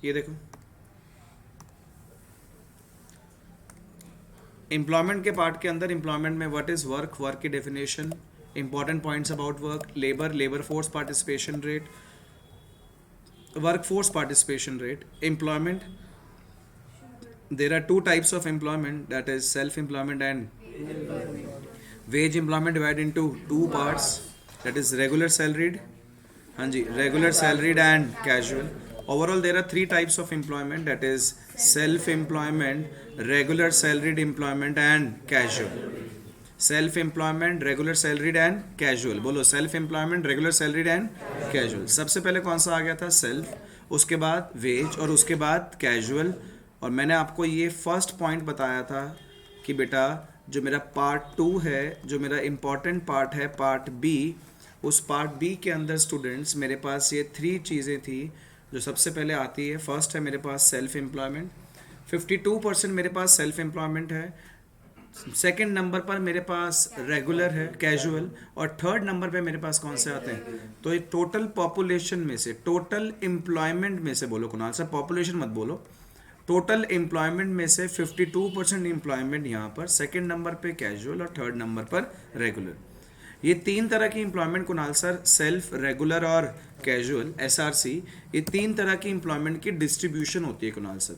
ये देखो, एम्प्लॉयमेंट के पार्ट के अंदर एम्प्लॉयमेंट में व्हाट इज वर्क, वर्क की definition, important points about work, labour, labour force participation rate, workforce participation rate, employment. There are two types of employment, that is self-employment and wage employment, divided into two parts, that is regular salaried, हाँ जी, regular salaried and casual. Overall there are three types of employment, that is self-employment, regular salaried employment and casual. Self employment, regular salaried and casual. बोलो, self employment, regular salaried and casual. सबसे पहले कौन सा आ गया था? Self, उसके बाद veg और उसके बाद कैजुअल. और मैंने आपको ये फर्स्ट पॉइंट बताया था कि बेटा जो मेरा पार्ट 2 है, जो मेरा इंपॉर्टेंट पार्ट है, पार्ट बी, उस पार्ट बी के अंदर स्टूडेंट्स मेरे पास ये 3 चीज़ें थी जो सबसे पहले आती है. फर्स्ट है मेरे पास सेल्फ एम्प्लॉयमेंट, 52% मेरे पास सेल्फ एम्प्लॉयमेंट है. सेकंड नंबर पर मेरे पास रेगुलर है, कैजुअल. और थर्ड नंबर पे मेरे पास कौन से आते हैं? तो ये टोटल पॉपुलेशन में से, टोटल एम्प्लॉयमेंट में से, बोलो कुणाल सर, पॉपुलेशन मत बोलो, टोटल एम्प्लॉयमेंट में से 52% एम्प्लॉयमेंट यहाँ पर, सेकंड नंबर पे कैजुअल और थर्ड नंबर पर रेगुलर. ये 3 तरह की employment Kunal sir, self, regular और कैजुअल, SRC, ये 3 तरह की एम्प्लॉयमेंट की डिस्ट्रीब्यूशन होती है कुणाल सर.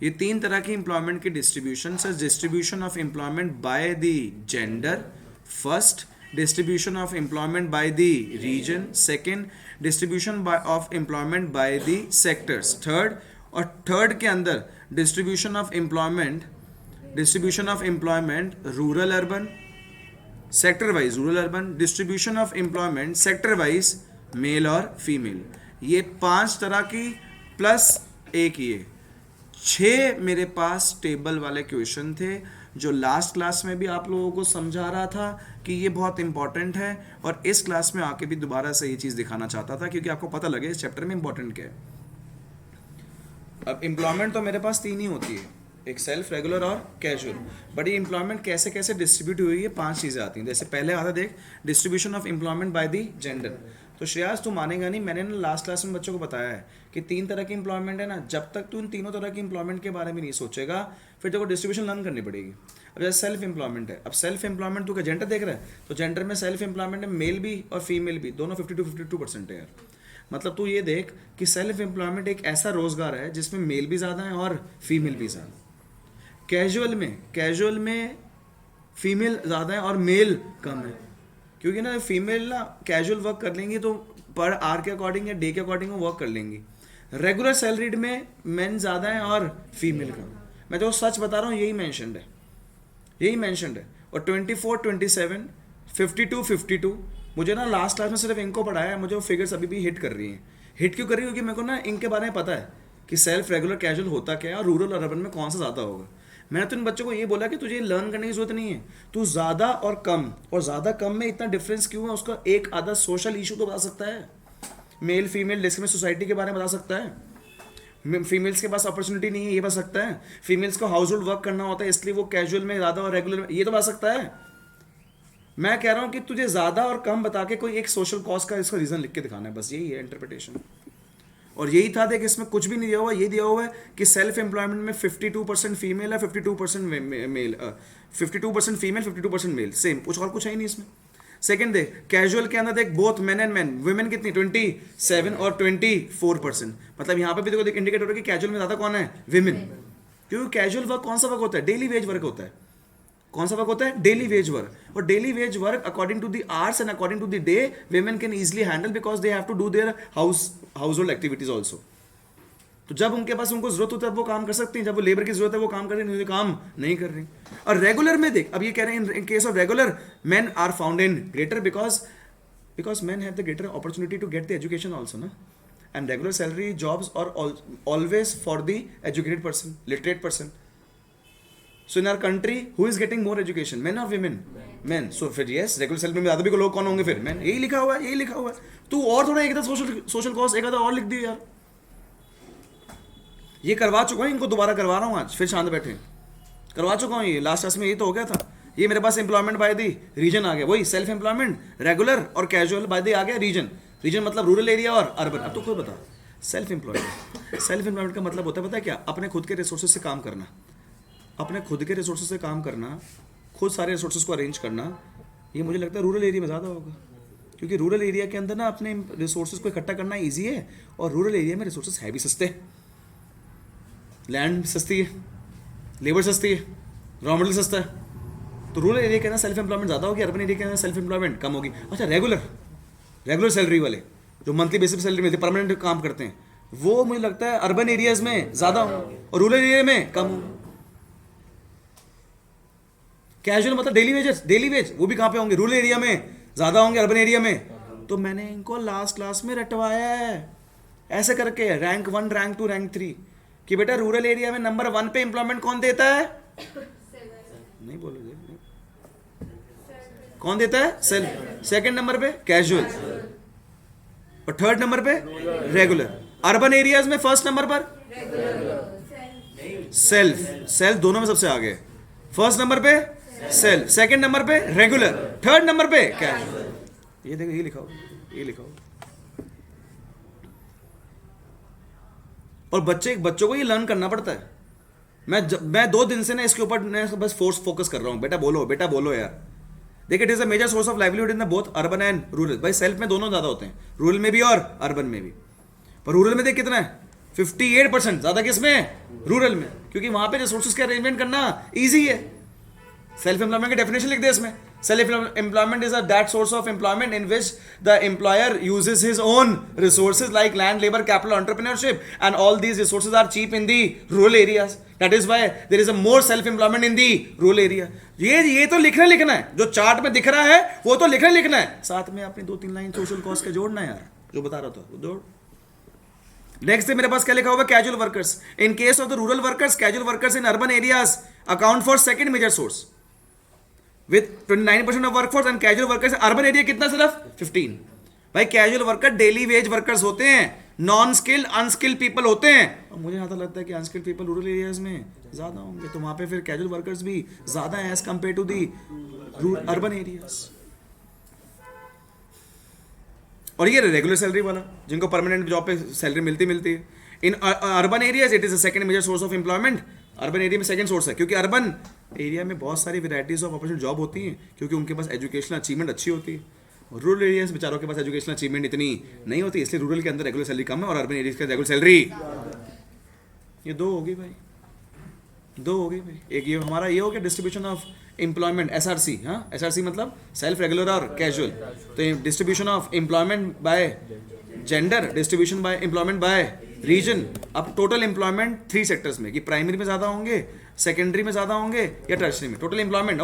ये 3 तरह की एम्प्लॉयमेंट की distribution sir. Distribution of employment by the gender, first distribution of employment by the region, second distribution of employment by the sectors, third. और थर्ड के अंदर distribution of employment, rural urban, sector wise rural urban, distribution of employment sector wise male और female. ये 5 तरह की plus एक ये 6 मेरे पास टेबल वाले क्वेश्चन थे जो लास्ट क्लास में भी आप लोगों को समझा रहा था कि ये बहुत इंपॉर्टेंट है. और इस क्लास में आके भी दोबारा से ये चीज़ दिखाना चाहता था क्योंकि आपको पता लगे इस चैप्टर में इंपॉर्टेंट क्या है. अब एम्प्लॉयमेंट तो मेरे पास 3 ही होती है, एक सेल्फ, रेगुलर और कैजुअल. बट ये एम्प्लॉयमेंट कैसे कैसे डिस्ट्रीब्यूट हुई है, 5 चीज़ें आती हैं. जैसे पहले आता देख, distribution of employment by the gender. तो श्रेयास तू मानेगा नहीं, मैंने ना लास्ट क्लास में बच्चों को बताया है कि 3 तरह की एम्प्लॉयमेंट है ना. जब तक तू इन तीनों तरह की एम्प्लॉयमेंट के बारे में नहीं सोचेगा फिर तेरे को डिस्ट्रीब्यूशन लर्न करनी पड़ेगी. अब जैसे सेल्फ एम्प्लॉयमेंट है, अब सेल्फ एम्प्लॉयमेंट तू क्या जेंडर देख रहा है, तो जेंडर में सेल्फ एम्प्लॉयमेंट में मेल भी और फीमेल भी, दोनों 52% है यार. मतलब तू ये देख कि सेल्फ एम्प्लॉयमेंट एक ऐसा रोजगार है जिसमें मेल भी ज़्यादा है और फीमेल भी ज़्यादा. कैजुअल में फीमेल ज़्यादा है और मेल कम है, क्योंकि ना फीमेल ना कैजुअल वर्क कर लेंगी तो पर आवर के अकॉर्डिंग या डे के अकॉर्डिंग वो वर्क कर लेंगी. रेगुलर सैलरीड में मेन ज़्यादा है और फीमेल कम. मैं तो सच बता रहा हूँ, यही मैंशनड है. और 24, 27, 52, मुझे ना लास्ट क्लास में सिर्फ इनको पढ़ाया है, मुझे वो फिगर्स अभी भी हिट कर रही हैं. हिट क्यों कर रही है? क्योंकि मेरे को ना इनके बारे में पता है कि सेल्फ, रेगुलर, कैजुअल होता क्या है और रूरल और अर्बन में कौन सा ज़्यादा होगा. मैंने तो इन बच्चों को ये बोला कि तुझे लर्न करने की जरूरत नहीं है, तू ज़्यादा और ज़्यादा कम में इतना डिफरेंस क्यों है उसका एक आधा सोशल इशू तो बता सकता है. मेल फीमेल डिस्क्रिमिनेशन सोसाइटी के बारे में बता सकता है. फीमेल्स के पास अपॉर्चुनिटी नहीं है, ये बता सकता है. फीमेल्स को हाउस होल्ड वर्क करना होता है इसलिए वो कैजुअल में ज़्यादा और रेगुलर में, ये तो बता सकता है. मैं कह रहा हूँ कि तुझे ज़्यादा और कम बता के कोई एक सोशल कॉज का इसका रीज़न लिख के दिखाना है, बस यही है इंटरप्रिटेशन. और यही था देख, इसमें कुछ भी नहीं दिया हुआ, ये दिया हुआ है कि सेल्फ एम्प्लॉयमेंट में 52% फीमेल है, 52% मेल, 52% फीमेल, 52% मेल, सेम, कुछ और कुछ है ही नहीं इसमें. सेकंड देख, कैजुअल के अंदर देख both men and main, women कितनी 27 और 24%. मतलब यहाँ पे भी देखो देख इंडिकेट हो रहा है कि कैजुअल में ज़्यादा कौन है? विमेन. क्योंकि कैजुअल वर्क कौन सा वर्क होता है? डेली वेज वर्क होता है. कौन सा वर्क होता है? Daily wage work. और daily wage work according to the hours and according to the day women can easily handle because they have to do their household activities also. तो जब उनके पास उनको जरूरत होता है वो काम कर सकती हैं, जब वो लेबर की जरूरत है वो काम कर रही है, काम नहीं कर रही. और रेगुलर में देख, अब ये कह रहे हैं in case of regular men are found in greater because men have the greater opportunity to get the education also ना. And regular salary jobs are always for the educated person, literate person. So in our country, who is getting more education, men or women? Men. So फिर yes, regular salary में ज़्यादा भी लोग कौन होंगे फिर? men. यही लिखा हुआ है. तू और थोड़ा एक आधा सोशल कॉज एक आधा और लिख दिया यार. ये करवा चुका हूँ, इनको दोबारा करवा रहा हूँ आज, फिर शांत बैठे करवा चुका हूँ. ये लास्ट क्लास में ये तो हो गया था. ये मेरे पास एम्प्लॉयमेंट बाय दी रीजन आ गया, वही सेल्फ एम्प्लॉयमेंट, रेगुलर और कैजुअल बाय दी आ गया रीजन. मतलब रूरल एरिया और अर्बन. अब तो खुद बता, सेल्फ एम्प्लॉयमेंट का मतलब होता है पता है क्या, अपने खुद के रिसोर्सेज से काम करना, अपने खुद के रिसोर्सेज से काम करना, खुद सारे रिसोर्सेज को अरेंज करना। ये मुझे लगता है रूरल एरिया में ज़्यादा होगा, क्योंकि रूरल एरिया के अंदर ना अपने रिसोर्सेज को इकट्ठा करना ईजी है, और रूरल एरिया में रिसोर्सेज है भी सस्ते, लैंड सस्ती है, लेबर सस्ती है, रॉ मटेरियल सस्ता है। तो रूरल एरिया के अंदर सेल्फ एम्प्लॉयमेंट ज़्यादा होगी, अर्बन एरिया के अंदर सेल्फ एम्प्लॉयमेंट कम होगी। अच्छा, रेगुलर सैलरी वाले जो मंथली बेसिस पे सैलरी मिलती है, परमानेंट काम करते हैं, वो मुझे लगता है अर्बन एरियाज में ज़्यादा होंगे और रूरल एरिया में कम होंगे। कैजुअल मतलब डेली वेज वो भी कहाँ पे होंगे, रूरल एरिया में ज़्यादा होंगे, अर्बन एरिया में। तो मैंने इनको लास्ट क्लास में रटवाया है ऐसे करके, रैंक 1, रैंक 2, रैंक 3, कि बेटा रूरल एरिया में नंबर 1 पे एम्प्लॉयमेंट कौन देता है? नहीं बोलोगे? कौन देता है? सेल्फ। सेकंड नंबर पे कैजुअल, और थर्ड नंबर पे रेगुलर। अर्बन एरियाज में फर्स्ट नंबर पर सेल्फ दोनों में सबसे आगे। फर्स्ट नंबर पे सेल्फ, सेकंड नंबर पे रेगुलर, थर्ड नंबर पे कैजुअल। ये देखो, ये लिखाओ। और बच्चों को ये लर्न करना पड़ता है। मैं 2 दिन से ना इसके ऊपर बस फोकस कर रहा हूँ, बेटा बोलो यार। देखिए, it is a major source of livelihood in the both urban and rural. भाई सेल्फ में दोनों ज्यादा होते हैं, रूरल में भी और अर्बन में भी। पर रूरल में देख कितना है, 58% ज्यादा किसमें है? रूरल में, क्योंकि वहां पे रिसोर्सेज का अरेंजमेंट करना इजी है। सेल्फ एम्प्लॉयमेंट की डेफिनेशन लिख दे इसमें, self employment is that source of employment in which the employer uses his own resources like land, labour, capital, entrepreneurship, and all these resources are cheap in the rural areas. That is why there is a more self employment in the rural area. ये तो लिखना है, जो chart में दिख रहा है वो तो लिखना है, साथ में अपनी 2-3 लाइन सोशल कॉस्ट के जोड़ना है यार, जो बता रहा था वो जोड़। नेक्स्ट मेरे पास क्या लिखा हुआ? Casual workers. In case of the rural workers, casual workers in urban areas account for second major source with 29% of workforce, and casual workers urban area कितना? सिर्फ 15। भाई casual worker daily wage workers होते हैं, non skilled unskilled people होते हैं। और मुझे यहाँ लगता है कि अनस्किल्ड पीपल रूरल एरियाज में ज्यादा होंगे, तो वहां पे फिर कैजुअल वर्कर्स भी ज्यादा हैं as compare to the urban areas. और ये रेगुलर सैलरी वाला, जिनको परमानेंट जॉब पे सैलरी मिलती है। In urban areas it is a second major source of employment. Urban area में सेकंड सोर्स है, क्योंकि अर्बन एरिया में बहुत सारी वैरायटीज ऑफ अपॉर्चुनिटी जॉब होती हैं, क्योंकि उनके पास एजुकेशनल अचीवमेंट अच्छी होती है। और रूरल एरियाज बेचारों के पास एजुकेशनल अचीवमेंट इतनी नहीं होती, इसलिए रूरल के अंदर रेगुलर सैलरी कम है और अर्बन एरिया के रेगुलर सैलरी। ये 2 होगी भाई। एक ये हमारा ये हो गया डिस्ट्रीब्यूशन ऑफ एम्प्लॉयमेंट, SRC। हाँ, SRC मतलब सेल्फ, रेगुलर और कैजुअल। तो distribution of employment by gender, distribution by employment by region. अब टोटल एम्प्लॉयमेंट 3 सेक्टर्स में, कि प्राइमरी में ज्यादा होंगे, सेकेंडरी में ज्यादा होंगे या टर्शरी में। टोटल एम्प्लॉयमेंट,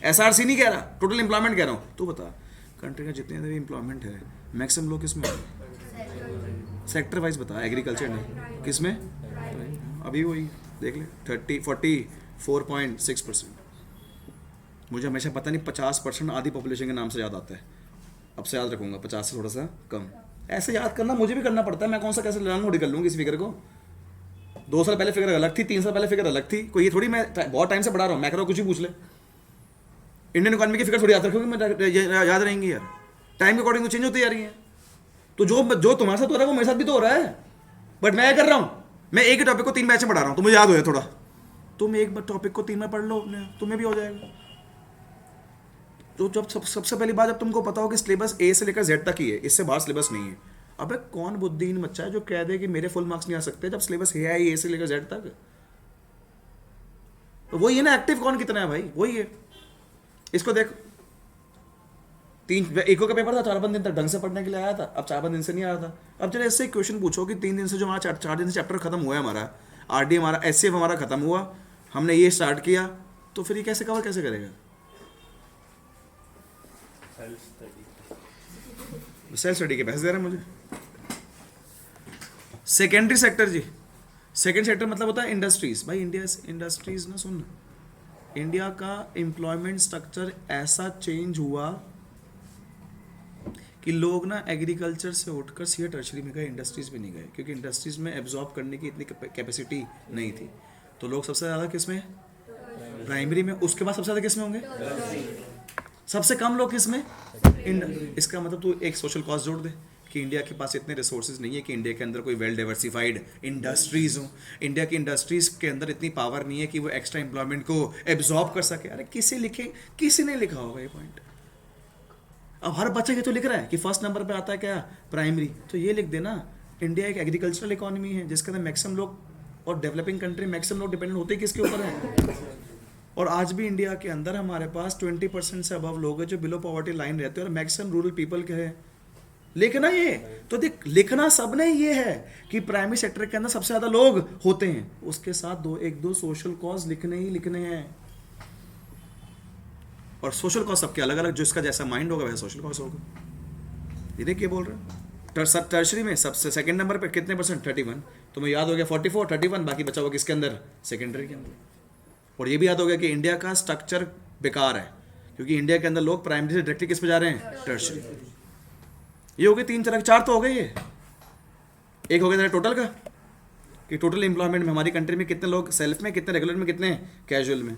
SRC नहीं कह रहा, टोटल एम्प्लॉयमेंट कह रहा हूँ। तू बता, कंट्री का जितने भी एम्प्लॉयमेंट है मैक्सिमम लोग किसमें? सेक्टर वाइज बता। एग्रीकल्चर नहीं, किसमें? अभी वही देख ले, 44.6%। मुझे हमेशा पता नहीं 50% आधी पॉपुलेशन के नाम से याद आता है, अब से याद रखूंगा, 50 से थोड़ा सा कम। ऐसे याद करना मुझे भी करना पड़ता है, मैं कौन सा कैसे लर्न कर लूँगी इस फिगर को। 2 साल पहले फिगर अलग थी, 3 साल पहले फिगर अलग थी। कोई ये थोड़ी मैं बहुत टाइम से पढ़ा रहा हूँ, मैक्रो कुछ ही पूछ ले। इंडियन इकोनॉमी की फिगर थोड़ी याद रखोगे, मैं याद रहेंगी यार, टाइम के अकॉर्डिंग तो चेंज होती जा रही है। तो जो तुम्हारे साथ हो रहा है वो मेरे साथ भी तो हो रहा है, बट मैं क्या कर रहा हूँ, मैं एक ही टॉपिक को 3 बैच में पढ़ा रहा हूँ, तो मुझे याद हो जाए थोड़ा। तुम एक टॉपिक को 3 में पढ़ लो, तुम्हें भी हो जाएगा। तो जब सबसे पहली बात, जब तुमको पता हो कि सिलेबस A से लेकर Z तक ही है, इससे बाहर सिलेबस नहीं है। अबे कौन बुद्धिहीन बच्चा है जो कह दे कि मेरे फुल मार्क्स नहीं आ सकते, जब सिलेबस है A से लेकर Z तक। तो वही है ना, एक्टिव कौन कितना है भाई, वही है। इसको देख, 3 इको का पेपर था, 4-5 दिन तक ढंग से पढ़ने के लिए आया था, अब 4-5 दिन से नहीं आया था। अब चलो इससे क्वेश्चन पूछो कि 3 दिन से जो हमारा 4 दिन से चैप्टर खत्म हुआ है, हमारा RD, हमारा SCF हमारा खत्म हुआ, हमने ये स्टार्ट किया, तो फिर ये कैसे कवर कैसे करेगा? सेल्फ स्टडी के पैसे दे रहे हैं मुझे। सेकेंडरी सेक्टर जी, सेकेंड सेक्टर मतलब होता है इंडस्ट्रीज। भाई इंडस्ट्रीज ना, सुन, इंडिया का एम्प्लॉयमेंट स्ट्रक्चर ऐसा चेंज हुआ कि लोग ना एग्रीकल्चर से उठकर सीधे टर्शरी में गए, इंडस्ट्रीज में नहीं गए, क्योंकि इंडस्ट्रीज में एब्जॉर्ब करने की इतनी कैपेसिटी नहीं थी। तो लोग सबसे ज़्यादा किस में? प्राइमरी में। उसके बाद सबसे ज़्यादा किस में होंगे? सबसे कम लोग किस में? इसका मतलब तू एक सोशल कॉस्ट जोड़ दे कि इंडिया के पास इतने रिसोर्सेज नहीं है कि इंडिया के अंदर कोई वेल डाइवर्सिफाइड इंडस्ट्रीज हो। इंडिया की इंडस्ट्रीज के अंदर इतनी पावर नहीं है कि वो एक्स्ट्रा एम्प्लॉयमेंट को एब्जॉर्ब कर सके। अरे किसी ने लिखा होगा ये पॉइंट। अब हर बच्चा ये तो लिख रहा है कि फर्स्ट नंबर पे आता है क्या, प्राइमरी, तो ये लिख देना इंडिया एक एग्रीकल्चरल इकोनॉमी है जिसके अंदर मैक्सिमम लोग, और डेवलपिंग कंट्री मैक्सिमम लोग डिपेंडेंट होते ही किसके ऊपर हैं। और आज भी इंडिया के अंदर हमारे पास 20% से अबव लोग हैं जो बिलो पॉवर्टी लाइन रहते हैं, और मैक्सिमम रूरल पीपल के हैं। लिखना ये तो देख, लिखना सबने ये है कि प्राइमरी सेक्टर के अंदर सबसे ज़्यादा लोग होते हैं, उसके साथ एक दो सोशल कॉज लिखने ही लिखने हैं। और सोशल कॉज सबके अलग अलग, जिसका जैसा माइंड होगा वैसा सोशल कॉज होगा। ये देखिए बोल रहे हैं टर्शरी में सबसे सेकंड नंबर पे कितने परसेंट, 31। तुम्हें याद हो गया 44, 31, बाकी बचा हुआ किसके अंदर, सेकेंडरी के अंदर। और ये भी याद हो गया कि इंडिया का स्ट्रक्चर बेकार है, क्योंकि इंडिया के अंदर लोग प्राइमरी से डायरेक्टली किस पे जा रहे हैं, टर्शरी। ये हो गए 3 तरह, 4 तो हो गए ये। एक हो गया टोटल का, कि टोटल एम्प्लॉयमेंट में हमारी कंट्री में कितने लोग सेल्फ में, कितने रेगुलर में, कितने कैजुअल में।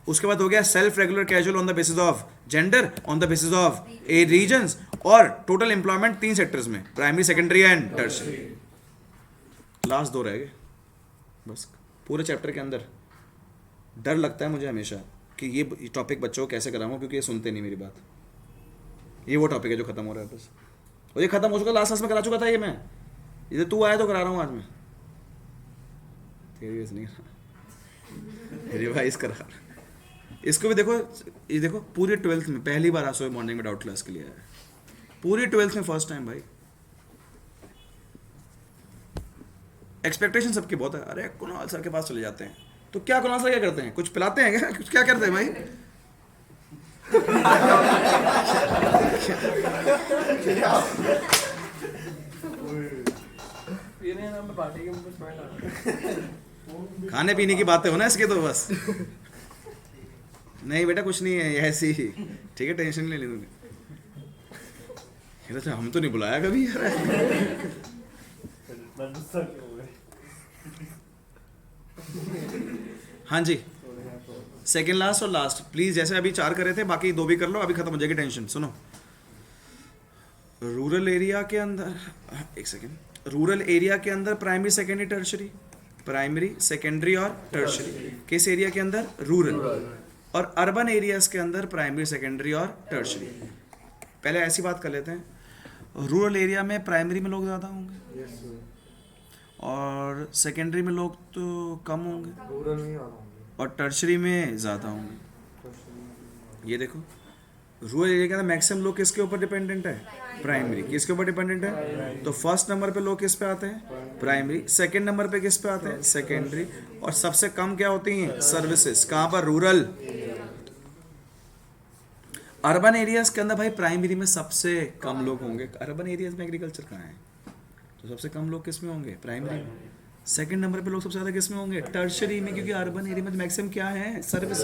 उसके बाद हो गया self, regular, casual on the basis of gender, on the basis of a regions, और टोटल एम्प्लॉयमेंट 3 सेक्टर्स में, primary, secondary and tertiary. Last 2 रह गए बस पूरे चैप्टर के अंदर। डर लगता है मुझे हमेशा कि ये टॉपिक बच्चों को कैसे कराऊं, क्योंकि ये सुनते नहीं मेरी बात। ये वो टॉपिक है जो खत्म हो रहा है बस, और ये खत्म हो चुका, लास्ट क्लास में करा चुका था ये मैं। ये तू आया तो करा रहा हूँ आज मैं, तेरी वजह नहीं करा, रिवाइज करा। इसको भी देखो, ये देखो पूरी 12th में पहली बार आज सुबह मॉर्निंग में डाउट क्लास के लिए आया, पूरी 12th में फर्स्ट टाइम भाई। एक्सपेक्टेशन सबकी बहुत है। अरे कुणाल सर के पास चले जाते हैं, तो क्या कुणाल सर क्या करते हैं, कुछ पिलाते हैं क्या, कुछ क्या करते हैं भाई। खाने पीने की बातें हो ना इसके तो बस। नहीं बेटा कुछ नहीं है, ऐसी ही, ठीक है, टेंशन नहीं लेनी तूने। हम तो नहीं बुलाया कभी यार। हाँ जी, सेकेंड लास्ट और लास्ट प्लीज, जैसे अभी 4 कर रहे थे, बाकी 2 भी कर लो, अभी खत्म हो जाएगी टेंशन। सुनो, रूरल एरिया के अंदर, एक सेकेंड, रूरल एरिया के अंदर primary, secondary, tertiary, primary, secondary और टर्शरी। किस एरिया के अंदर, रूरल। और अर्बन एरियाज के अंदर प्राइमरी, सेकेंडरी और टर्शरी। पहले ऐसी बात कर लेते हैं, रूरल एरिया में प्राइमरी में लोग ज़्यादा होंगे, और सेकेंडरी में लोग तो कम होंगे, और टर्शरी में ज़्यादा होंगे। ये देखो, रूरल एरिया के अंदर मैक्सिमम लोग किसके ऊपर डिपेंडेंट है, प्राइमरी। किसके ऊपर डिपेंडेंट है, तो फर्स्ट नंबर पे लोग किस पे आते हैं, प्राइमरी। सेकंड नंबर पे किस पे आते हैं, सेकेंडरी। और सबसे कम क्या होती हैं, सर्विसेज। कहाँ पर, रूरल। अर्बन एरियाज के अंदर भाई प्राइमरी में सबसे कम लोग होंगे। अर्बन एरियाज में एग्रीकल्चर कहाँ है, तो सबसे कम लोग किस में होंगे, प्राइमरी में। सेकंड नंबर पे लोग सबसे ज़्यादा किस में होंगे, टर्शरी में, क्योंकि अर्बन एरिया में मैक्सिमम क्या है, सर्विस।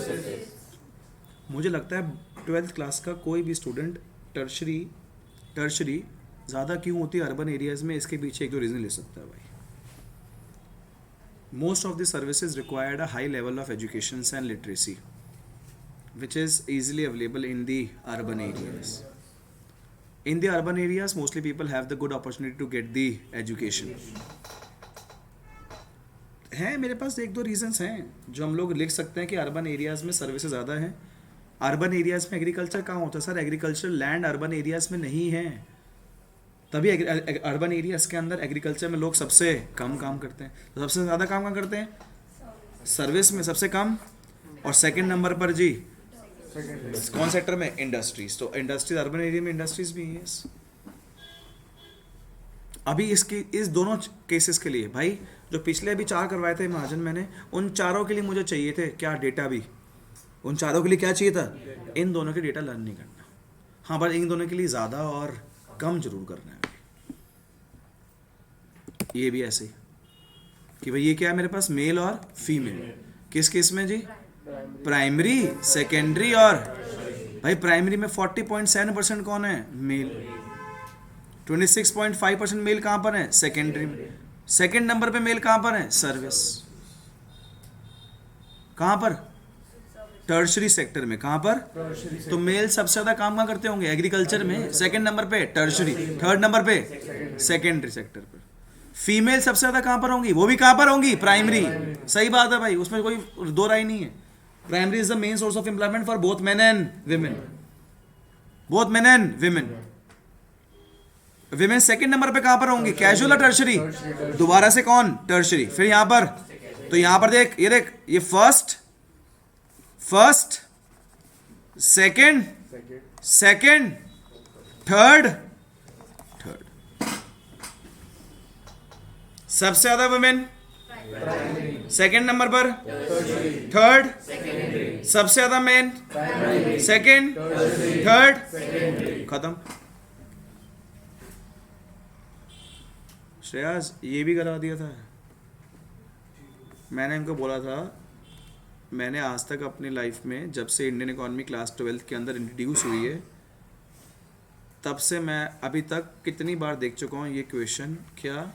मुझे लगता है 12th क्लास का कोई भी स्टूडेंट टर्शरी ज़्यादा क्यों होती है अर्बन एरियाज में, इसके पीछे 1-2 रीज़न ले सकता है भाई। Most of the services required a high level of education and literacy which is easily available in the urban areas. In the urban areas, mostly people have the good opportunity to get the education. हैं मेरे पास 1-2 reasons हैं जो हम लोग लिख सकते हैं कि अर्बन एरियाज में सर्विसेज ज़्यादा हैं। अर्बन एरियाज में एग्रीकल्चर कहाँ होता है sir, agriculture land urban areas में नहीं है, तभी अर्बन एरियाज के अंदर एग्रीकल्चर में लोग सबसे कम काम करते हैं। तो सबसे ज़्यादा काम करते हैं सर्विस में, सबसे कम। और सेकंड नंबर पर जी कौन सेक्टर में, इंडस्ट्रीज। तो इंडस्ट्रीज, अर्बन एरिया में इंडस्ट्रीज भी हैं। अभी इसकी इस दोनों केसेस के लिए भाई, जो पिछले अभी 4 करवाए थे महाजन मैंने, उन चारों के लिए मुझे चाहिए थे क्या, डेटा भी। उन चारों के लिए क्या चाहिए था, इन दोनों के डेटा लर्न नहीं करना। हाँ, पर इन दोनों के लिए ज़्यादा और कम जरूर करना है। ये भी ऐसे ही कि भाई ये क्या है मेरे पास, मेल और फीमेल। किस केस में जी, प्राइमरी, सेकेंडरी और भाई प्राइमरी में 40.7% कौन है, मेल। 26.5% मेल कहाँ पर है, सेकेंडरी में। सेकेंड नंबर पे मेल कहाँ पर है, सर्विस। कहाँ पर, टर्शरी सेक्टर में। कहां पर? तो मेल सबसे ज्यादा काम कहाँ करते होंगे? एग्रीकल्चर में। सेकंड नंबर पे टर्शरी, थर्ड नंबर पे सेकेंडरी सेक्टर पर। फीमेल सबसे ज्यादा कहां पर होंगी? वो भी कहां पर होंगी? प्राइमरी। सही बात है भाई, उसमें कोई दो राय नहीं है। Primary is the main source of employment for both men and women, both men and women. Women second number पे कहां पर होंगी? कैजुअल और टर्शरी? दोबारा से कौन? टर्शरी। फिर यहां पर, तो यहां पर देख, ये देख, ये फर्स्ट, सेकंड, थर्ड, सबसे ज्यादा वुमेन सेकंड नंबर पर, थर्ड सबसे ज्यादा मेन, सेकंड, थर्ड, खत्म। श्रेयास ये भी करा दिया था। मैंने इनको बोला था, मैंने आज तक अपनी लाइफ में, जब से इंडियन इकोनॉमी क्लास 12 के अंदर इंट्रोड्यूस हुई है, तब से मैं अभी तक कितनी बार देख चुका हूँ ये क्वेश्चन, क्या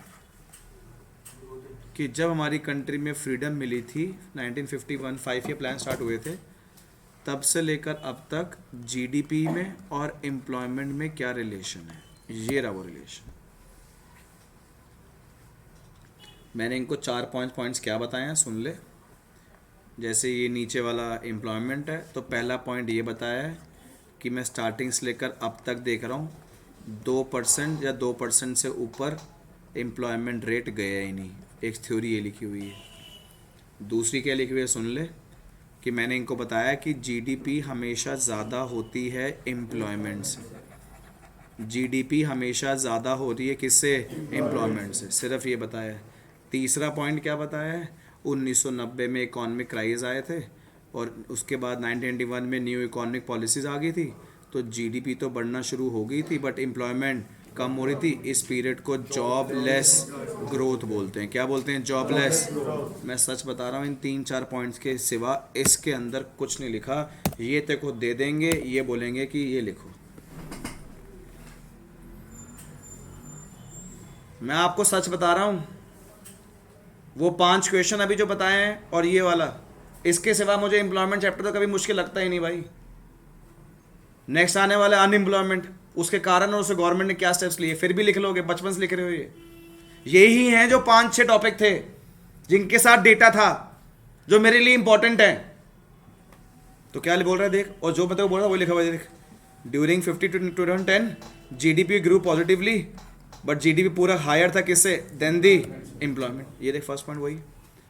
कि जब हमारी कंट्री में फ्रीडम मिली थी 1951, 5 ईयर प्लान स्टार्ट हुए थे, तब से लेकर अब तक जीडीपी में और एम्प्लॉयमेंट में क्या रिलेशन है। ये रहा वो रिलेशन। मैंने इनको 4 पॉइंट्स क्या बताए हैं, सुन ले। जैसे ये नीचे वाला एम्प्लॉयमेंट है, तो पहला पॉइंट ये बताया है कि मैं स्टार्टिंग से लेकर अब तक देख रहा हूँ 2% या 2% से ऊपर एम्प्लॉयमेंट रेट गया ही नहीं। एक थ्योरी ये लिखी हुई है। दूसरी क्या लिखी हुई है, सुन ले, कि मैंने इनको बताया कि जीडीपी हमेशा ज़्यादा होती है एम्प्लॉयमेंट से। जीडीपी हमेशा ज़्यादा हो रही है किससे? एम्प्लॉयमेंट से। सिर्फ ये बताया है। तीसरा पॉइंट क्या बताया है? 1990 में इकोनॉमिक क्राइसिस आए थे और उसके बाद 1991 में न्यू इकोनॉमिक पॉलिसीज़ आ गई थी, तो जीडीपी तो बढ़ना शुरू हो गई थी बट एम्प्लॉयमेंट कम हो रही थी। इस पीरियड को जॉबलेस ग्रोथ बोलते हैं। क्या बोलते हैं? जॉबलेस। मैं सच बता रहा हूँ, इन 3-4 पॉइंट्स के सिवा इसके अंदर कुछ नहीं लिखा। ये तेको दे देंगे, ये बोलेंगे कि ये लिखो। मैं आपको सच बता रहा हूँ, वो 5 क्वेश्चन अभी जो बताए हैं और ये वाला, इसके सिवा मुझे एम्प्लॉयमेंट चैप्टर तो कभी मुश्किल लगता ही नहीं भाई। नेक्स्ट आने वाला अनएम्प्लॉयमेंट, उसके कारण और उसे गवर्नमेंट ने क्या स्टेप्स लिए, फिर भी लिख लोगे, बचपन से लिख रहे हो। यही हैं जो 5-6 टॉपिक थे जिनके साथ डेटा था, जो मेरे लिए इंपॉर्टेंट है। तो क्या बोल रहा है देख, और जो मैं तो बोल रहा हूँ वो लिखा हुआ है देख। During 50 to 2010 GDP grew positively, but GDP पूरा हायर था किससे? Then the employment. ये देख फर्स्ट पॉइंट वही।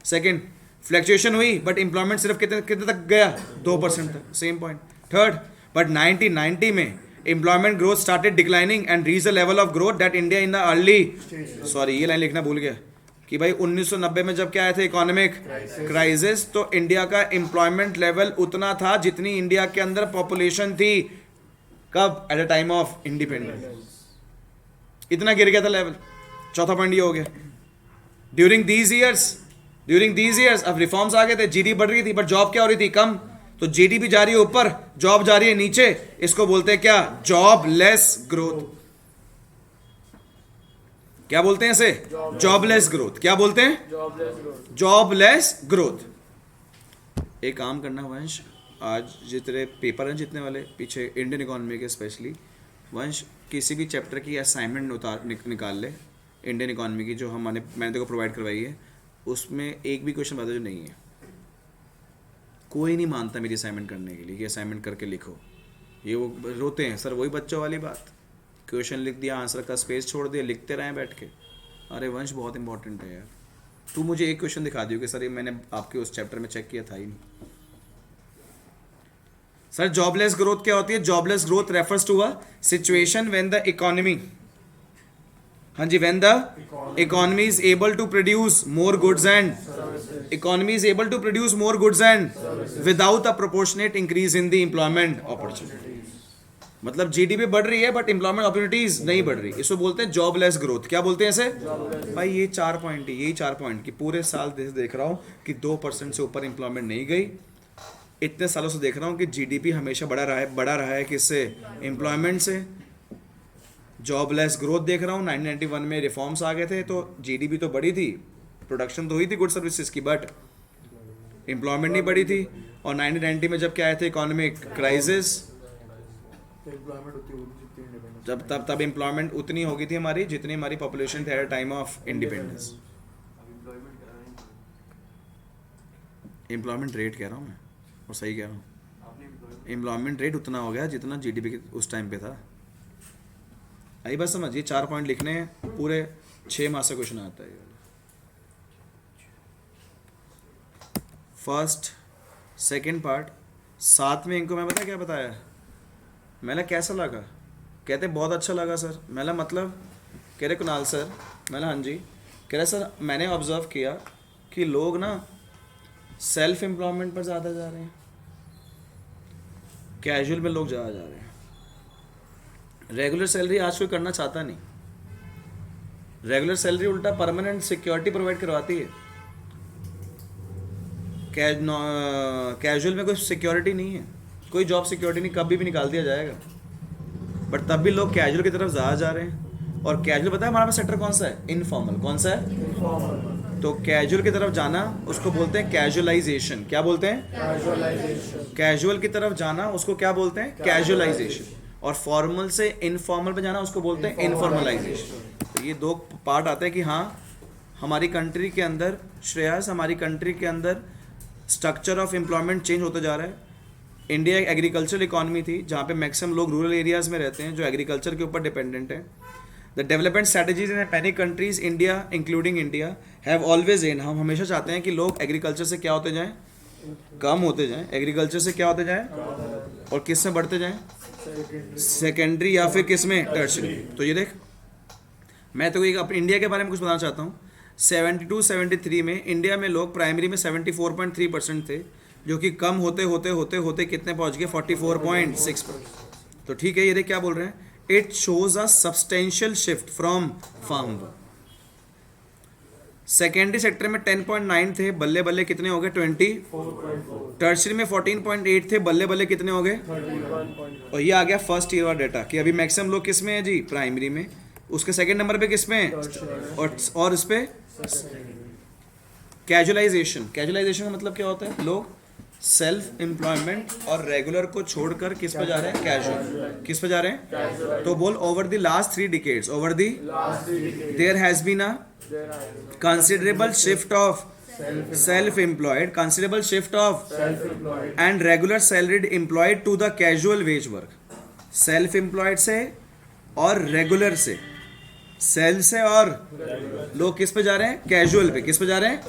सेकंड, फ्लक्चुएशन हुई बट एम्प्लॉयमेंट सिर्फ कितने तक गया? 2% तक। Same point. थर्ड, बट 1990 में employment growth started declining and reach the level of growth that India in the early, sorry ये लाइन लिखना भूल गया, कि भाई 1990 में जब क्या आया था इकोनॉमिक क्राइसिस, तो इंडिया का एम्प्लॉयमेंट लेवल उतना था जितनी इंडिया के अंदर पॉपुलेशन थी। कब? At the time of independence. इतना गिर गया था लेवल। चौथा पॉइंट ये हो गया। ड्यूरिंग दीज ईयर्स अब रिफॉर्म्स आ गए थे, जीडीपी बढ़ रही थी बट जॉब क्या हो रही थी? कम। तो जीडीपी जा रही है ऊपर, जॉब जा रही है नीचे। इसको बोलते हैं क्या? Jobless growth. क्या बोलते हैं इसे? Jobless growth. क्या बोलते हैं? Jobless growth. एक काम करना वंश, आज जितने पेपर हैं जितने वाले पीछे इंडियन इकोनॉमी के स्पेशली, वंश किसी भी चैप्टर की असाइनमेंट निकाल ले इंडियन इकोनॉमी की, जो मैंने तेरे को प्रोवाइड करवाई है, उसमें एक भी क्वेश्चन बता जो नहीं है। कोई नहीं मानता मेरी असाइनमेंट करने के लिए कि असाइनमेंट करके लिखो। ये वो रोते हैं, सर वही बच्चों वाली बात, क्वेश्चन लिख दिया, आंसर का स्पेस छोड़ दिया, लिखते रहें बैठ के। अरे वंश बहुत इंपॉर्टेंट है यार, तू मुझे एक क्वेश्चन दिखा दियो कि सर ये मैंने आपके उस चैप्टर में चेक किया था ही नहीं। सर जॉबलेस ग्रोथ क्या होती है? Jobless growth refers to a situation when the economy, हाँ जी, when the economy is able to produce more goods and without a proportionate increase in the employment opportunities. मतलब GDP बढ़ रही है but employment opportunities नहीं बढ़ रही, इसको बोलते हैं जॉबलेस ग्रोथ। क्या बोलते हैं इसे भाई? ये 4 पॉइंट है, यही 4 पॉइंट की पूरे साल देख रहा हूँ कि 2% से ऊपर एम्प्लॉयमेंट नहीं गई। इतने सालों से देख रहा हूँ कि जीडीपी हमेशा बढ़ा रहा है किससे? एम्प्लॉयमेंट से। जॉबलेस ग्रोथ देख रहा हूँ, 1991 में रिफॉर्म्स आ गए थे तो जीडीपी तो बढ़ी थी, प्रोडक्शन तो हुई थी गुड सर्विसेज की, बट एम्प्लॉयमेंट नहीं बढ़ी थी, और 1990 में जब क्या आए थे इकोनॉमिक क्राइसिस, एम्प्लॉयमेंट होती होगी जितनी इंडिपेंडेंस जब तब एम्प्लॉयमेंट उतनी हो गई थी हमारी जितनी हमारी पॉपुलेशन थी at time of independence. Employment rate कह रहा हूँ मैं, और सही कह रहा हूँ, एम्प्लॉयमेंट रेट उतना हो गया जितना जीडीपी के उस टाइम पे था। आई बस समझिए, 4 पॉइंट लिखने हैं, पूरे 6 माह से क्वेश्चन आता है। फर्स्ट सेकंड पार्ट, 7वें इनको मैं बता क्या बताया, मैंने कैसा लगा, कहते बहुत अच्छा लगा सर। मैंने मतलब, कह रहे कुणाल सर, मैंने हाँ जी, कह रहे सर मैंने ऑब्जर्व किया कि लोग ना सेल्फ एम्प्लॉयमेंट पर ज़्यादा जा रहे हैं, कैजुअल में लोग ज़्यादा जा रहे हैं। रेगुलर सैलरी आज कोई करना चाहता नहीं, रेगुलर सैलरी उल्टा परमानेंट सिक्योरिटी प्रोवाइड करवाती है, कैजुअल में कोई सिक्योरिटी नहीं है, कोई जॉब सिक्योरिटी नहीं, कभी भी निकाल दिया जाएगा। बट तब भी लोग कैजुअल की तरफ ज़्यादा जा रहे हैं। और कैजुअल पता है हमारा पास सेक्टर कौन सा है, इनफॉर्मल। कौन सा है? तो कैजुअल की तरफ जाना उसको बोलते हैं कैजुअलाइजेशन। क्या बोलते हैं? कैजुअल की तरफ जाना उसको क्या बोलते हैं? कैजुअलाइजेशन। और फॉर्मल से इनफॉर्मल पे जाना उसको बोलते हैं इनफॉर्मलाइजेशन। तो ये 2 पार्ट आते हैं कि हाँ हमारी कंट्री के अंदर, श्रेयस, हमारी कंट्री के अंदर स्ट्रक्चर ऑफ एम्प्लॉयमेंट चेंज होता जा रहा है। इंडिया एक एग्रीकल्चरल इकॉनमी थी जहाँ पे मैक्सिमम लोग रूरल एरियाज़ में रहते हैं जो एग्रीकल्चर के ऊपर डिपेंडेंट है। The development strategies in many countries, India including India, have always an, हम हमेशा चाहते हैं कि लोग एग्रीकल्चर से क्या होते जाएं, कम होते जाएं, एग्रीकल्चर से क्या होते जाएं और किस में बढ़ते जाएं, सेकेंडरी या फिर किस में, टर्शरी। तो ये देख, मैं तो एक अपने इंडिया के बारे में कुछ बताना चाहता हूँ। 72-73 में इंडिया में लोग प्राइमरी में 74.3% थे, जो कि कम होते होते होते होते कितने पहुंच गए, 44.6%। तो ठीक है, ये देख क्या बोल रहे हैं, it shows a substantial shift from farm. Secondary sector में 10.9 थे, बल्ले बल्ले कितने हो गए, 20। टर्शरी में 14.8 थे, बल्ले बल्ले कितने हो गए, और ये आ गया फर्स्ट ईयर वाला डाटा कि अभी मैक्सिमम लोग किस में है जी, प्राइमरी में। उसके सेकंड नंबर पे किस में, और इस पे कैजुअलाइजेशन। कैजुअलाइजेशन का मतलब क्या होता है, लोग सेल्फ एम्प्लॉयमेंट और रेगुलर को छोड़कर किस पे जा रहे हैं, कैजुअल। किस पे जा रहे हैं, तो बोल, over the last 3 decades, over the there has been a considerable shift of self-employed, considerable shift of and regular salaried employed to the casual wage work। self-employed से और regular से, सेल से और लोग किस पे जा रहे हैं, कैजुअल पे। किस पे जा रहे हैं,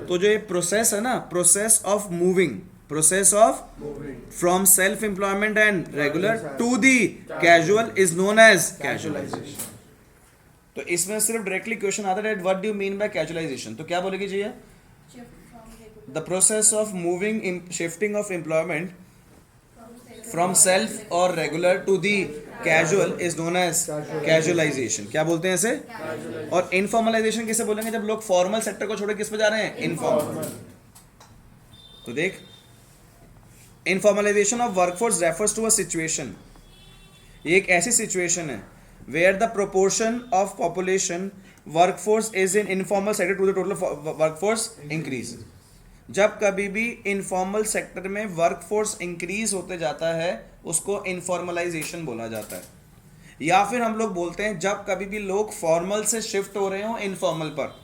तो जो ये प्रोसेस है ना, process of moving, process of from self employment and regular to the casual is known as casualization. तो इसमें सिर्फ डायरेक्टली क्वेश्चन आता है, what do you mean by casualization. तो क्या बोलेगी जी, the process of moving, shifting of employment from self और regular to the casual is known as casualization. क्या बोलते हैं इसे? और इनफॉर्मलाइजेशन किसे बोलेंगे, जब लोग फॉर्मल सेक्टर को छोड़ किस पे जा रहे हैं, इनफॉर्मल। तो देख, informalization of workforce refers to a situation, ये एक ऐसी सिचुएशन है where the proportion of population workforce is in informal sector to the total workforce increase। जब कभी भी इनफॉर्मल सेक्टर में वर्कफोर्स इंक्रीज होते जाता है उसको इनफॉर्मलाइजेशन बोला जाता है। या फिर हम लोग बोलते हैं जब कभी भी लोग फॉर्मल से शिफ्ट हो रहे हो इनफॉर्मल पर,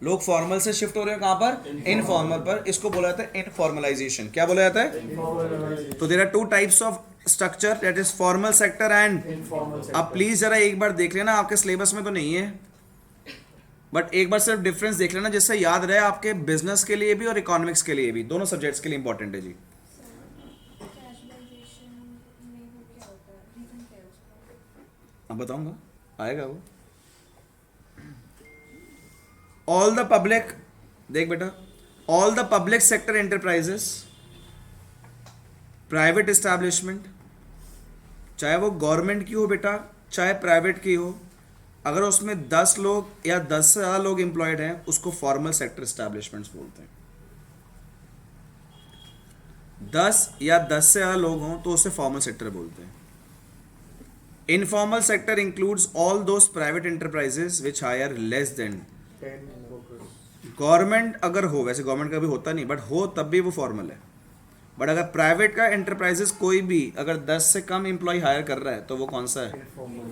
लोग फॉर्मल से शिफ्ट हो रहे हो कहां पर, इनफॉर्मल पर, इसको बोला जाता है इनफॉर्मलाइजेशन। क्या बोला जाता है? तो there are 2 types of structure, that is formal sector and informal. अब प्लीज जरा एक बार देख लेना, आपके सिलेबस में तो नहीं है, बट एक बार सिर्फ डिफरेंस देख लेना जिससे याद रहे आपके बिजनेस के लिए भी और इकोनॉमिक्स के लिए भी, दोनों सब्जेक्ट्स के लिए इंपॉर्टेंट है जी। अब बताऊंगा, आएगा वो। ऑल द पब्लिक, देख बेटा, all the public sector enterprises, private establishment, चाहे वो गवर्नमेंट की हो बेटा, चाहे प्राइवेट की हो, अगर उसमें 10 लोग या 10 से ज़्यादा लोग एम्प्लॉयड हैं उसको फॉर्मल सेक्टर एस्टैब्लिशमेंट्स बोलते हैं। 10 या 10 से ज़्यादा लोग हों तो उसे फॉर्मल सेक्टर बोलते हैं। Informal sector includes all those private enterprises which hire less than government अगर हो, वैसे गवर्नमेंट का भी होता नहीं, बट हो तब भी वो फॉर्मल है। बट अगर प्राइवेट का एंटरप्राइजेस कोई भी अगर 10 से कम एम्प्लॉय हायर कर रहा है तो वो कौन सा है?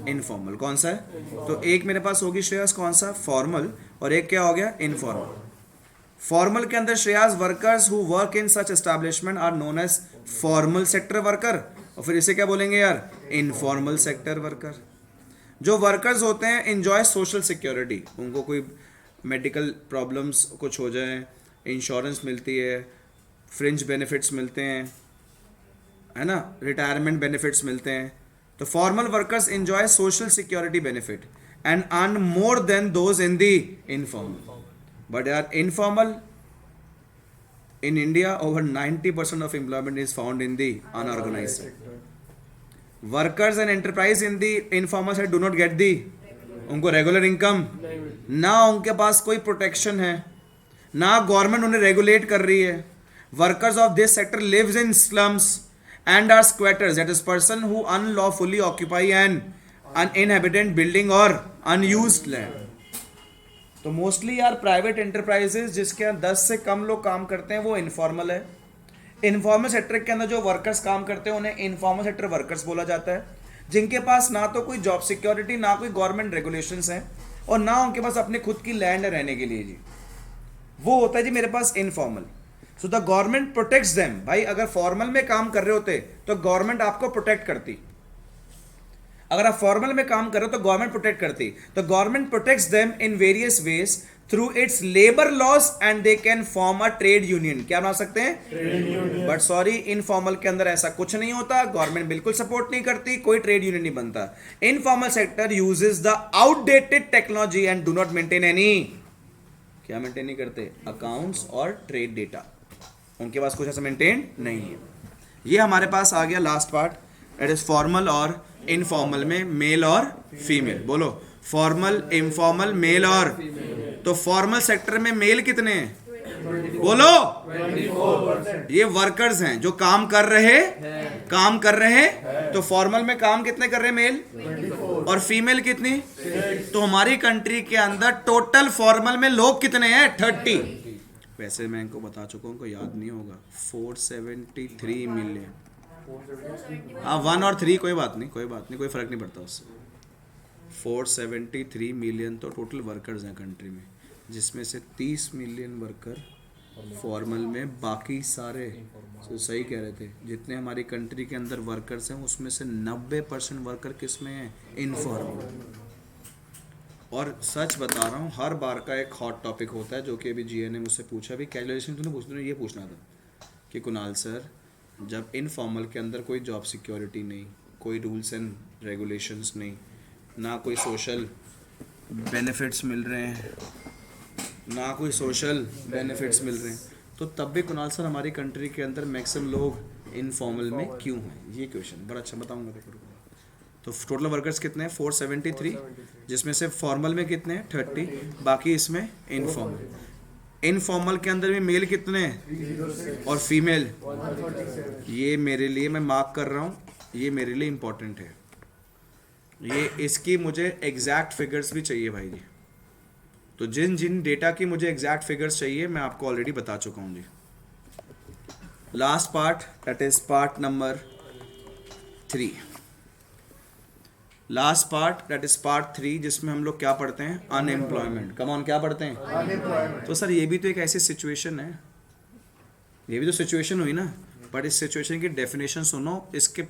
इनफॉर्मल। कौन सा है? तो एक मेरे पास होगी श्रेयस, कौन सा? फॉर्मल। और एक क्या हो गया? इनफॉर्मल। फॉर्मल के अंदर Shreyas workers who work in such establishment are known as formal sector worker, और फिर इसे क्या बोलेंगे यार? Informal sector worker. जो वर्कर्स होते हैं एंजॉय सोशल सिक्योरिटी, उनको कोई मेडिकल प्रॉब्लम्स कुछ हो जाए, इंश्योरेंस मिलती है, फ्रिंज बेनिफिट्स मिलते हैं, है ना, रिटायरमेंट बेनिफिट्स मिलते हैं। तो formal workers enjoy social security benefit and earn more than those in the informal. But यार informal in India over 90% of employment is found in the unorganized sector. Workers and enterprise in the informal sector do not get the उनको regular income, ना उनके पास कोई protection है, ना government उन्हें regulate कर रही है। Workers of this sector lives in slums and are squatters, that is person who unlawfully occupy an uninhabited building और अनयूज्ड लैंड। तो मोस्टली यार प्राइवेट एंटरप्राइजेस जिसके अंदर 10 से कम लोग काम करते हैं वो इनफॉर्मल है। इनफॉर्मल सेक्टर के अंदर जो वर्कर्स काम करते हैं उन्हें इनफॉर्मल सेक्टर वर्कर्स बोला जाता है, जिनके पास ना तो कोई जॉब सिक्योरिटी, ना कोई गवर्नमेंट रेगुलेशंस हैं, और ना उनके पास अपने खुद की लैंड है रहने के लिए जी। वो होता है जी मेरे पास informal. So the government protects them. भाई अगर फॉर्मल में काम कर रहे होते तो गवर्नमेंट आपको प्रोटेक्ट करती, अगर आप फॉर्मल में काम कर रहे हो तो गवर्नमेंट प्रोटेक्ट करती। तो government protects them in various ways through it's labour laws and they can form a trade union. क्या बना सकते हैं? Trade union. But sorry, informal के अंदर ऐसा कुछ नहीं होता, गवर्नमेंट बिल्कुल सपोर्ट नहीं करती, कोई ट्रेड यूनियन नहीं बनता। Informal sector uses the outdated technology and do not maintain any, क्या मेंटेन नहीं करते? अकाउंट्स और ट्रेड डेटा, उनके पास कुछ ऐसा मेंटेन नहीं है। ये हमारे पास आ गया last part, that is formal और इनफॉर्मल में मेल और फीमेल। बोलो, फॉर्मल, इनफॉर्मल, मेल और, तो फॉर्मल सेक्टर में मेल कितने हैं? बोलो, 24%। ये वर्कर्स हैं जो काम कर रहे हैं। तो फॉर्मल में काम कितने कर रहे हैं? मेल। 24। और फीमेल कितनी? 6। तो हमारी कंट्री के अंदर टोटल फॉर्मल में लोग कितने हैं? 30। वैसे मैं इनको बता चुका हूं, उनको याद नहीं होगा। 473 मिलियन। हाँ 1 और 3 कोई बात नहीं, कोई फर्क नहीं पड़ता उससे। 473 मिलियन तो टोटल वर्कर्स हैं कंट्री में, जिसमें से 30 मिलियन वर्कर फॉर्मल में, बाकी सारे तो सही कह रहे थे, जितने हमारी कंट्री के अंदर वर्कर्स हैं उसमें से 90% वर्कर किस में हैं? इनफॉर्मल। और सच बता रहा हूँ, हर बार का एक हॉट टॉपिक होता है, जो कि अभी जीए ने मुझसे पूछा भी, कैलकुलेशन तूने ये पूछना था कि कुणाल सर, जब इनफॉर्मल के अंदर कोई जॉब सिक्योरिटी नहीं, कोई रूल्स एंड रेगुलेशंस नहीं, ना कोई सोशल बेनिफिट्स मिल रहे हैं, ना कोई सोशल बेनिफिट्स मिल रहे हैं, तो तब भी कुणाल सर हमारी कंट्री के अंदर मैक्सिमम लोग इनफॉर्मल में क्यों हैं? ये क्वेश्चन बड़ा अच्छा बताऊंगा देखो। तो टोटल वर्कर्स कितने हैं? 473, जिसमें से फॉर्मल में कितने हैं? 30, बाकी इसमें इनफॉर्मल। इनफॉर्मल के अंदर भी मेल कितने हैं और फीमेल? ये मेरे लिए, मैं मार्क कर रहा हूँ, ये मेरे लिए इम्पोर्टेंट है। ये इसकी मुझे एग्जैक्ट फिगर्स भी चाहिए भाई जी। तो जिन जिन डेटा की मुझे एग्जैक्ट फिगर्स चाहिए मैं आपको ऑलरेडी बता चुका हूँ जी। Last part, that is part number 3। Last part, that is part 3, जिसमें हम लोग क्या पढ़ते हैं? अनएम्प्लॉयमेंट। कम ऑन, क्या पढ़ते हैं? अनएम्प्लॉयमेंट। तो सर ये भी तो एक ऐसी सिचुएशन है, ये भी तो सिचुएशन हुई ना, बट इस सिचुएशन की डेफिनेशन सुनो, इसके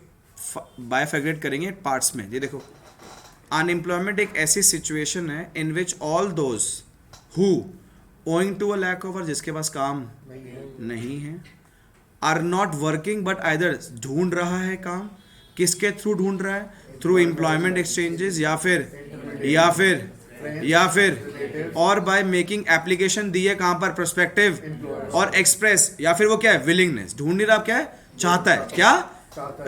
बायफैग्रेट करेंगे पार्ट्स में। ये देखो, अनएम्प्लॉयमेंट एक ऐसी सिचुएशन है in which all those who owing to a lack of, जिसके पास काम नहीं है, are not working but either ढूंढ रहा है काम, किसके थ्रू ढूंढ रहा है? थ्रू एम्प्लॉयमेंट एक्सचेंजेस या फिर और बाय मेकिंग एप्लीकेशन दी है कहां पर? प्रोस्पेक्टिव और एक्सप्रेस, या फिर वो क्या है? विलिंगनेस। ढूंढ नहीं रहा, क्या है? चाहता है, क्या?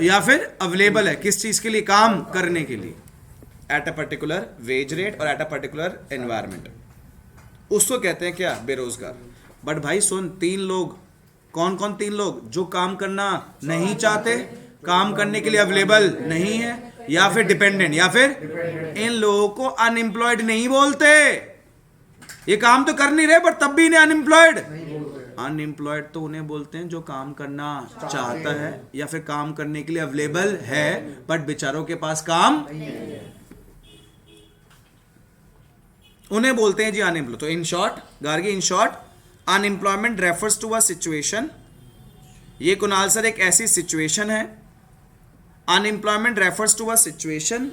या फिर अवेलेबल है किस चीज के लिए? काम करने के लिए, eight a particular wage rate और एट अ पर्टिकुलर एनवायरमेंट। उसको कहते हैं क्या? बेरोजगार। बट भाई सुन, 3 लोग, कौन कौन 3 लोग? जो काम करना नहीं चाहते, काम करने के लिए अवेलेबल नहीं है, या फिर डिपेंडेंट, या फिर इन लोगों को अनएम्प्लॉयड नहीं बोलते। ये काम तो कर नहीं रहे बट तब भी इन्हें अनएम्प्लॉयड। नहीं बोलते। अनएम्प्लॉयड तो उन्हें बोलते हैं जो काम करना चाहता है या फिर काम करने के लिए अवेलेबल है बट बेचारों के पास काम, उन्हें बोलते हैं जी अनएम्प्लॉयड। तो in short Gargi, in short unemployment refers to a situation, ये कुणाल सर एक ऐसी सिचुएशन है, unemployment refers to a situation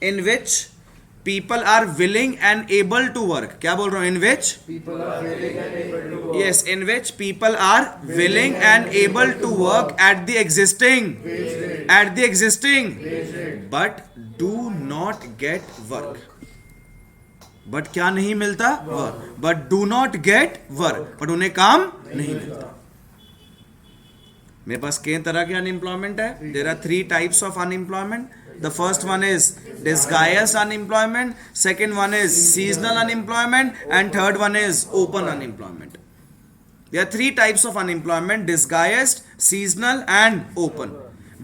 in which people are willing and able to work. क्या बोल रहा हूं? इन विच People are willing and able to work. yes, in which people are willing and able to work at the existing but do not get work, but क्या नहीं मिलता? Work. but do not get work, but उन्हें काम नहीं मिलता। मेरे पास कई तरह के अनएम्प्लॉयमेंट है। There are 3 types of unemployment. The first one is disguised unemployment, second one is seasonal unemployment, and third one is open unemployment. There are 3 types of unemployment: disguised, seasonal and open.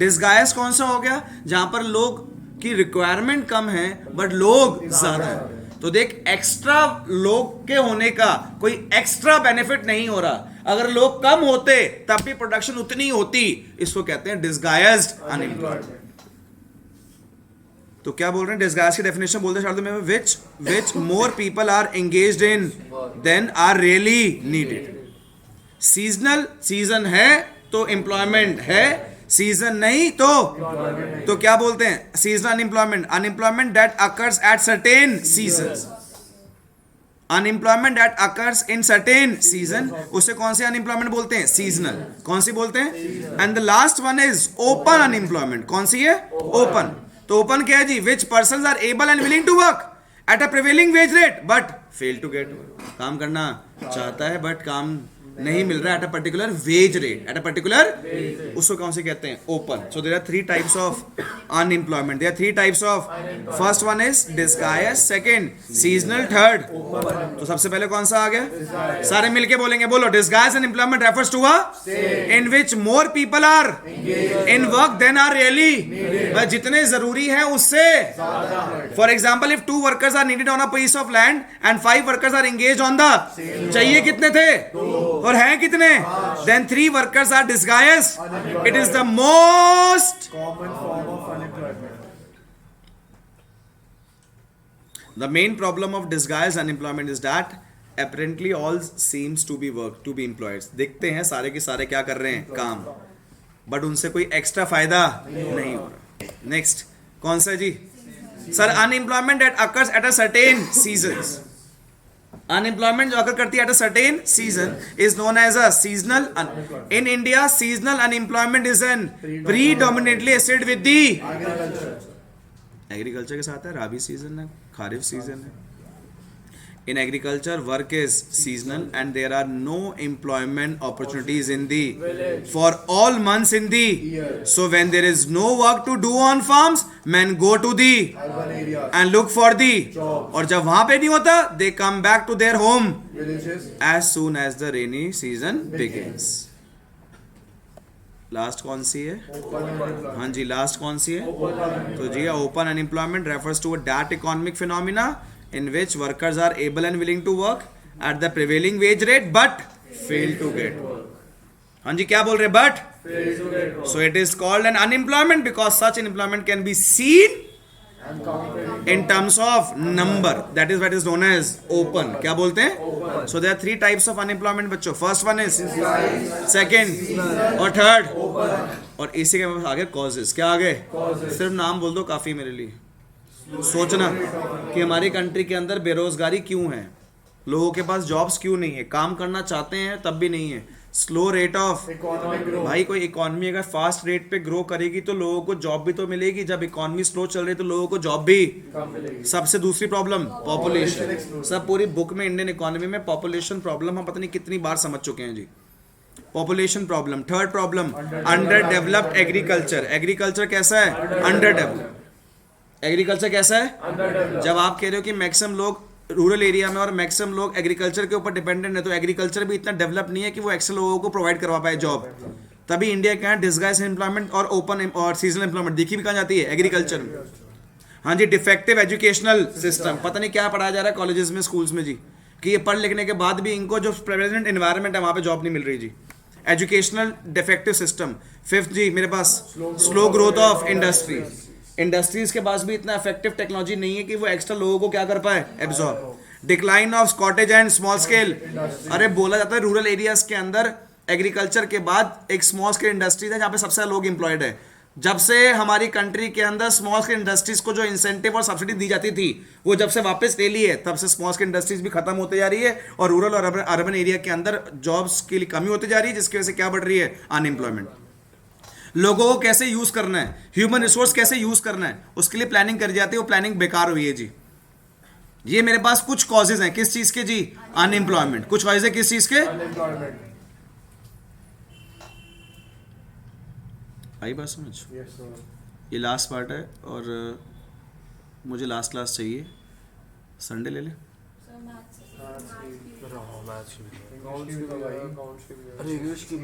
Disguised कौन सा हो गया? जहां पर लोग की requirement कम है but लोग ज्यादा है। तो देख, एक्स्ट्रा लोग के होने का कोई एक्स्ट्रा बेनिफिट नहीं हो रहा। अगर लोग कम होते तब भी प्रोडक्शन उतनी होती। इसको कहते हैं डिस्गाइज्ड अनएम्प्लॉयमेंट। तो क्या बोल रहे हैं? डिस्गाइज की डेफिनेशन बोलते शब्द में which more people are engaged in than are really needed. Seasonal, season है तो एम्प्लॉयमेंट है, सीजन नहीं तो क्या बोलते हैं? Seasonal unemployment. Unemployment that occurs at certain seasons, unemployment that occurs in certain season, उसे कौन से अनएम्प्लॉयमेंट बोलते हैं? सीजनल। कौन सी बोलते हैं? And the last one is open unemployment. कौन सी है? ओपन। तो ओपन क्या है जी? Which person are able and willing to work at a prevailing wage rate but fail to get work. काम करना चाहता है बट काम नहीं मिल रहा at a particular wage rate, at a particular, उसको कौन से कहते हैं? Open. So there are 3 types of unemployment. There are 3 types of, first one is disguise, second seasonal, third. तो सबसे पहले कौन सा आ गया? सारे मिलके बोलेंगे, बोलो। Disguise unemployment refers to a in which more people are in work than are really, जितने जरूरी है उससे। For example, if 2 workers are needed on a piece of land and 5 workers are engaged on the, चाहिए कितने थे और हैं कितने? Then 3 workers are disguised. It is the most Common form of unemployment. the main problem of disguised unemployment is that apparently all seems to be work to be employed. दिखते हैं सारे के सारे क्या कर रहे हैं? काम, बट उनसे कोई एक्स्ट्रा फायदा नहीं हो रहा। नेक्स्ट कौन सा जी? Sir, unemployment that occurs at a certain seasons. Unemployment जो अगर करती है at a certain season is known as a seasonal. In India seasonal unemployment is an predominantly associated with the agriculture के साथ है। राबी सीजन है, खारिफ सीजन है। In agriculture, work is seasonal and there are no employment opportunities in the for all months in the year. So when there is no work to do on farms, men go to the Urban areas, and look for the jobs. और जब वहां पे नहीं होता, they come back to their home Villages. as soon as the rainy season begins. Last कौन सी है? Open unemployment. हाँ जी, लास्ट कौन सी है? Open unemployment. तो जी, open unemployment refers to that economic phenomena in which workers are able and willing to work at the prevailing wage rate but fail to get work. हाँ जी, क्या बोल रहे? but Fail to get work. so it is called an unemployment because such unemployment can be seen And counted in terms of number. That is what is known as open. क्या बोलते हैं? So there are 3 types of unemployment बच्चों. First one is, second और third, और इसी के आगे causes. क्या आगे? सिर्फ नाम बोल दो काफी मेरे लिए। सोचना कि हमारी कंट्री के अंदर बेरोजगारी क्यों है, लोगों के पास जॉब्स क्यों नहीं है, काम करना चाहते हैं तब भी नहीं है। Slow rate of economic growth. भाई, कोई इकोनॉमी अगर फास्ट रेट पे ग्रो करेगी तो लोगों को जॉब भी तो मिलेगी। जब इकोनॉमी स्लो चल रही है तो लोगों को जॉब भी। कम मिलेगी. सबसे दूसरी प्रॉब्लम पॉपुलेशन। explode. सब पूरी बुक में इंडियन इकोनॉमी में पॉपुलेशन प्रॉब्लम हम पता नहीं कितनी बार समझ चुके हैं जी। Population problem. Third problem underdeveloped agriculture. Agriculture कैसा है? Under developed. एग्रीकल्चर कैसा है? जब आप कह रहे हो कि मैक्सिमम लोग रूरल एरिया में और मैक्सिमम लोग एग्रीकल्चर के ऊपर डिपेंडेंट है, तो एग्रीकल्चर भी इतना डेवलप नहीं है कि वो एक्सेल लोगों को प्रोवाइड करवा पाए जॉब। तभी इंडिया का डिस्गाइज एम्प्लॉयमेंट और ओपन और सीजनल एम्प्लॉयमेंट दिखी भी कहाँ जाती है? एग्रीकल्चर में। हाँ जी, डिफेक्टिव एजुकेशनल सिस्टम। पता नहीं क्या पढ़ाया जा रहा है कॉलेजेस में, स्कूल्स में जी, कि ये पढ़ लिखने के बाद भी इनको जो प्रेजेंट एनवायरनमेंट है वहाँ पे जॉब नहीं मिल रही जी। Educational defective system. फिफ्थ जी मेरे पास slow growth of industries. Industries के पास भी इतना इफेक्टिव टेक्नोलॉजी नहीं है कि वो एक्स्ट्रा लोगों को क्या कर पाए, absorb. Decline of cottage and small scale. अरे बोला जाता है रूरल एरियाज के अंदर एग्रीकल्चर के बाद एक स्मॉल स्केल इंडस्ट्रीज है जहाँ पे सबसे ज्यादा लोग एम्प्लॉयड है। जब से हमारी कंट्री के अंदर स्मॉल स्केल इंडस्ट्रीज को जो इंसेंटिव और सब्सिडी दी जाती थी वो जब से वापस ले ली है तब से स्मॉल स्केल इंडस्ट्रीज भी खत्म होते जा रही है और रूरल और अर्बन एरिया के अंदर जॉब्स की कमी होती जा रही है, जिसकी वजह से क्या बढ़ रही है, अनएम्प्लॉयमेंट। लोगों को कैसे यूज करना है, ह्यूमन रिसोर्स कैसे यूज करना है, उसके लिए प्लानिंग करी जाती है, वो प्लानिंग बेकार हुई है जी। ये मेरे पास कुछ कॉजेज हैं किस चीज के जी, अनएम्प्लॉयमेंट। कुछ कॉजेज है किस चीज के, Unemployment. आई बात समझ। Yes, sir. ये लास्ट पार्ट है और मुझे लास्ट क्लास चाहिए, संडे ले ले। Maths की- मैथ्स की Accounts की भी तो भाई, accounts की भी है। अरे इंग्लिश की